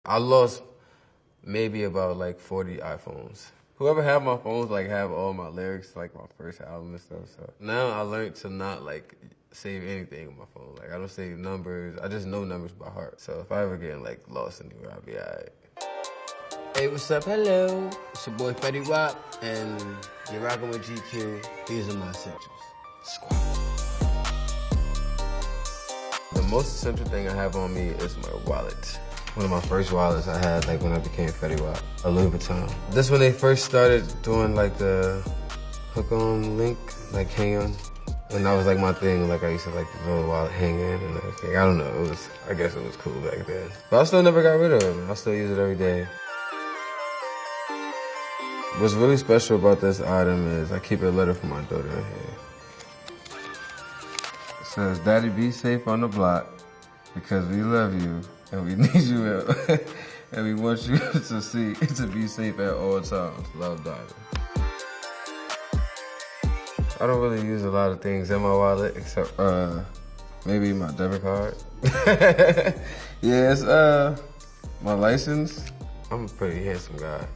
I lost maybe about like 40 iPhones. Whoever had my phones like have all my lyrics, like my first album and stuff. So now I learned to not like save anything on my phone. Like I don't save numbers. I just know numbers by heart. So if I ever get like lost anywhere, I'll be alright. Hey, what's up? Hello. It's your boy Fetty Wap, and you're rocking with GQ. These are my essentials. Squad. The most essential thing I have on me is my wallet. One of my first wallets I had like when I became Fetty Wap, a Louis Vuitton. This when they first started doing like the hook on link, like hang on. And that was like my thing, like I used to like the little wallet hang in and everything. I don't know, I guess it was cool back then. But I still never got rid of it. I still use it every day. What's really special about this item is I keep a letter from my daughter in here. It says, "Daddy, be safe on the block because we love you and we need you and we want you to be safe at all times. Love, daughter." I don't really use a lot of things in my wallet except maybe my debit card. Yeah, it's my license. I'm a pretty handsome guy.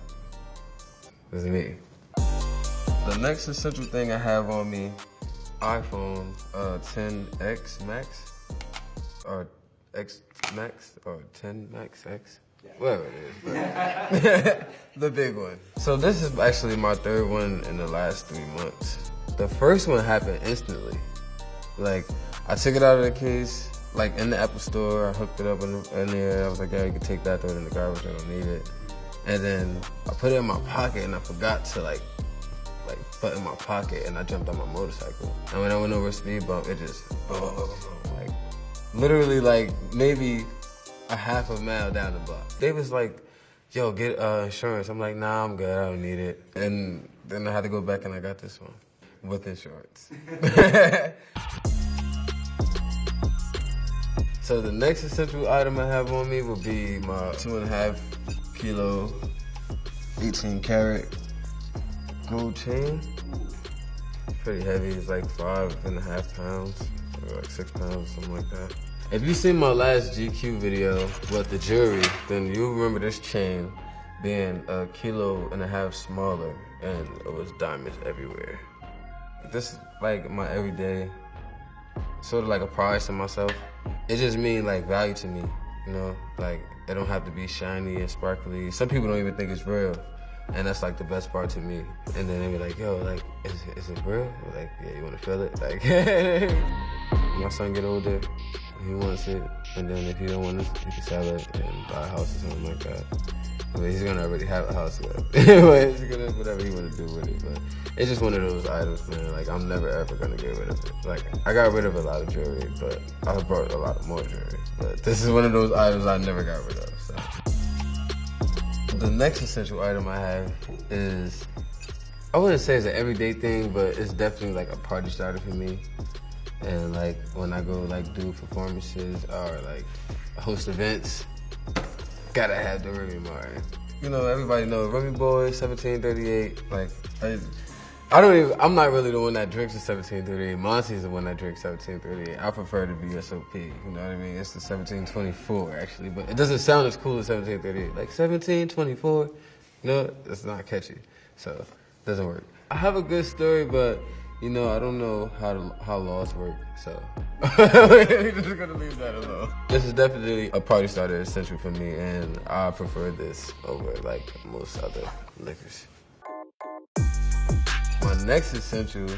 It's me. The next essential thing I have on me, iPhone 10X Max, or X Max, or 10 Max X, whatever it is. The big one. So this is actually my third one in the last 3 months. The first one happened instantly. Like, I took it out of the case, like in the Apple store, I hooked it up in there, I was like, yeah, you can take that, throw it in the garbage, I don't need it. And then I put it in my pocket and I forgot to like put in my pocket and I jumped on my motorcycle. And when I went over a speed bump, it just, like, literally like maybe a half a mile down the block. They was like, yo, get insurance. I'm like, nah, I'm good, I don't need it. And then I had to go back and I got this one with insurance. So the next essential item I have on me will be my 2.5 kilo, 18 karat gold chain. Pretty heavy, it's like 5.5 pounds, or like 6 pounds, something like that. If you seen my last GQ video with the jewelry, then you'll remember this chain being 1.5 kilos smaller, and it was diamonds everywhere. This is like my everyday, sort of like a prize to myself. It just means like value to me, you know? Like, it don't have to be shiny and sparkly. Some people don't even think it's real. And that's like the best part to me. And then they be like, yo, like, is it real? We're like, yeah, you wanna feel it? Like, my son get older, he wants it. And then if he don't want it, he can sell it and buy a house or something like that. I mean, he's gonna already have a house with it. But he's gonna, whatever he wanna do with it. But it's just one of those items, man. Like, I'm never ever gonna get rid of it. Like, I got rid of a lot of jewelry, but I brought a lot more jewelry. But this is one of those items I never got rid of, so. The next essential item I have is, I wouldn't say it's an everyday thing, but it's definitely like a party starter for me. And like, when I go like do performances or like host events, gotta have the Remy Martin. You know, everybody knows Remy Boy, 1738. Like, I'm not really the one that drinks the 1738. Monty's the one that drinks 1738. I prefer the VSOP, you know what I mean? It's the 1724 actually, but it doesn't sound as cool as 1738. Like 1724, you know, it's not catchy, so it doesn't work. I have a good story, but you know, I don't know how laws work, so we're just gonna leave that alone. This is definitely a party starter essential for me, and I prefer this over like most other liquors. My next essential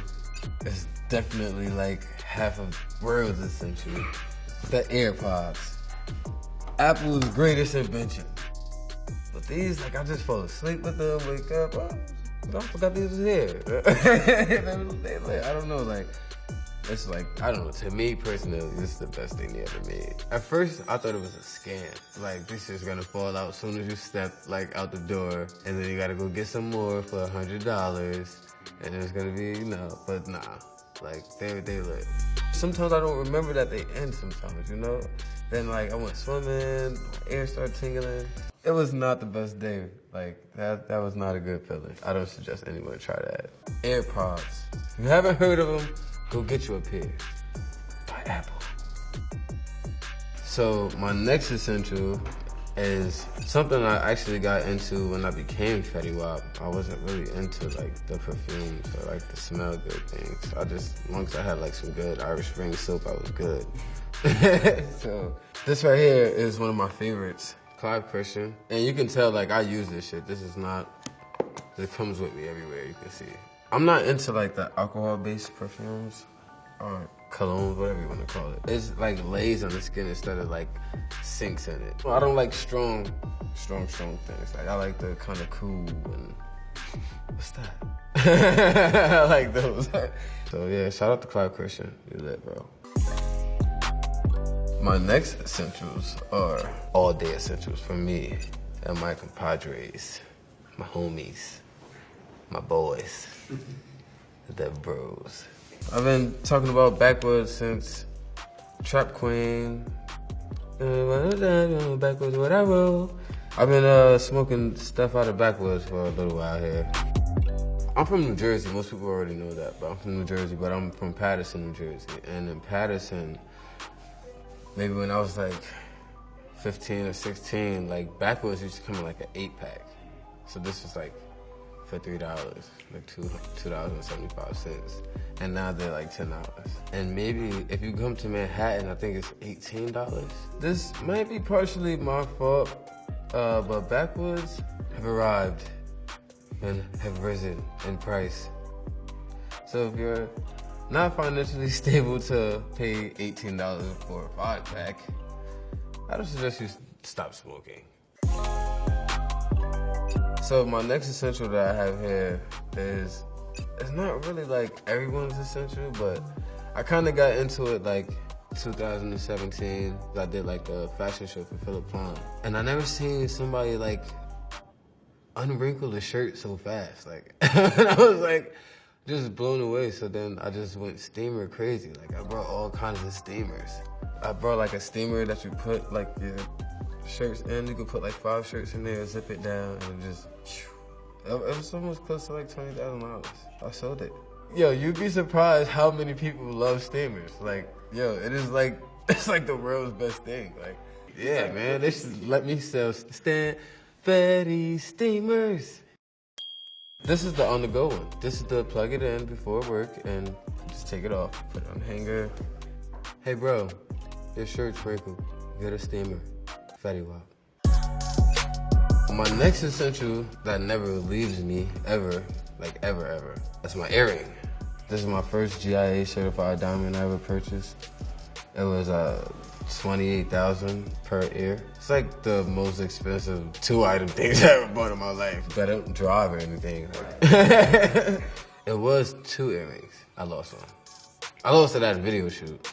is definitely like half of world's essential. The AirPods. Apple's greatest invention. But these, like, I just fall asleep with them, wake up, I forgot these was here. I don't know, like, it's like, I don't know, to me personally, this is the best thing they ever made. At first, I thought it was a scam. Like, this is gonna fall out as soon as you step, like, out the door, and then you gotta go get some more for $100. And it's gonna be, you know, but nah, like, they lit. Sometimes I don't remember that they end sometimes, you know? Then, like, I went swimming, my ear started tingling. It was not the best day. Like, that was not a good feeling. I don't suggest anyone try that. AirPods. If you haven't heard of them, go get you a pair. By Apple. So, my next essential is something I actually got into when I became Fetty Wap. I wasn't really into like the perfumes or like the smell good things. I just, as long as I had like some good Irish Spring soap, I was good. So this right here is one of my favorites, Clive Christian. And you can tell like I use this shit. This is not, it comes with me everywhere, you can see. I'm not into like the alcohol-based perfumes or cologne, whatever you want to call it. It's like lays on the skin instead of like sinks in it. I don't like strong things. Like I like the kind of cool and what's that? I like those. So yeah, shout out to Clive Christian. You lit, bro. My next essentials are all day essentials for me and my compadres, my homies, my boys, the bros. I've been talking about backwoods since Trap Queen. Backwoods, what I roll. I've been smoking stuff out of backwoods for a little while here. I'm from New Jersey. Most people already know that, but I'm from New Jersey. But I'm from Paterson, New Jersey. And in Paterson, maybe when I was like 15 or 16, like backwoods used to come in like an 8-pack. So this was like for $3, like $2.75. And now they're like $10. And maybe if you come to Manhattan, I think it's $18. This might be partially my fault, but backwoods have arrived and have risen in price. So if you're not financially stable to pay $18 for a 5-pack, I would suggest you stop smoking. So my next essential that I have here is, it's not really like everyone's essential, but I kind of got into it like 2017. I did like a fashion show for Philip Klein. And I never seen somebody like unwrinkle a shirt so fast. Like, and I was like, just blown away. So then I just went steamer crazy. Like I brought all kinds of steamers. I brought like a steamer that you put like your shirts in. You could put like 5 shirts in there, zip it down, and just, it was almost close to like $20,000. I sold it. Yo, you'd be surprised how many people love steamers. Like, yo, it is like, it's like the world's best thing. Like, yeah, man, they should let me sell Fetty steamers. This is the on-the-go one. This is the plug it in before work and just take it off. Put it on the hanger. Hey, bro, your shirt's wrinkled. Get a steamer. Fetty Wap. My next essential that never leaves me, ever, like ever, that's my earring. This is my first GIA certified diamond I ever purchased. It was $28,000 per ear. It's like the most expensive 2-item things I ever bought in my life. But I don't drive or anything. It was 2 earrings. I lost one. I lost it at a video shoot.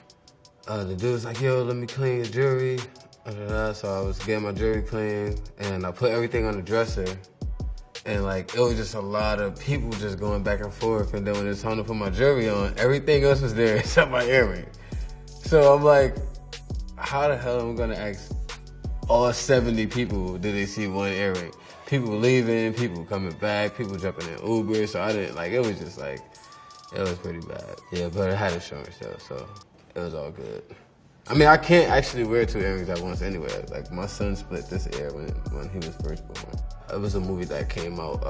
The dude was like, yo, let me clean your jewelry. So I was getting my jewelry clean, and I put everything on the dresser, and like it was just a lot of people just going back and forth. And then when it's time to put my jewelry on, everything else was there except my earring. So I'm like, how the hell am I gonna ask all 70 people did they see one earring? People leaving, people coming back, people jumping in Uber. So I didn't like. It was just like, it was pretty bad. Yeah, but I had insurance though, so it was all good. I mean, I can't actually wear 2 earrings at once anyway. Like, my son split this ear when he was first born. It was a movie that came out,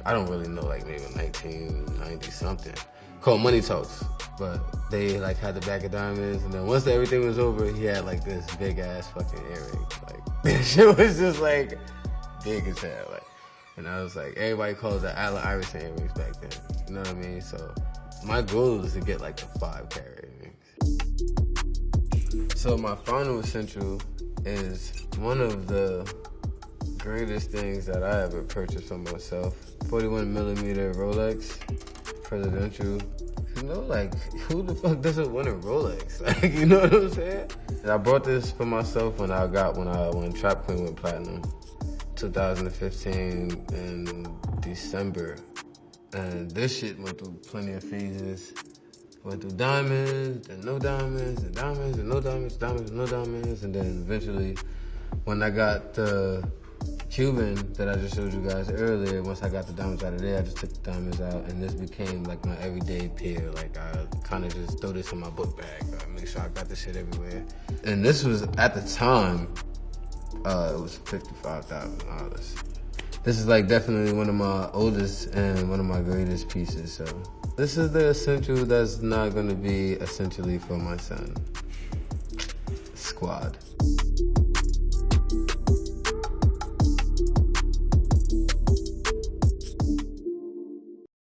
I don't really know, like maybe 1990-something, called Money Talks. But they, like, had the bag of diamonds, and then once everything was over, he had, like, this big-ass fucking earring. Like, this shit was just, like, big as hell. Like, and I was like, everybody called it Allen Iverson earrings back then. You know what I mean? So, my goal is to get, like, the 5-carat earrings. So my final essential is one of the greatest things that I ever purchased for myself. 41mm Rolex Presidential. You know, like, who the fuck doesn't want a Rolex? Like, you know what I'm saying? I bought this for myself when Trap Queen went platinum, 2015 in December. And this shit went through plenty of phases. Went through diamonds, and no diamonds, and diamonds, and no diamonds, diamonds, and no diamonds. And then eventually, when I got the Cuban that I just showed you guys earlier, once I got the diamonds out of there, I just took the diamonds out, and this became like my everyday pair. Like, I kind of just throw this in my book bag. I make sure I got this shit everywhere. And this was, at the time, It was $55,000. This is like definitely one of my oldest and one of my greatest pieces. So this is the essential that's not going to be essentially for my son. Squad.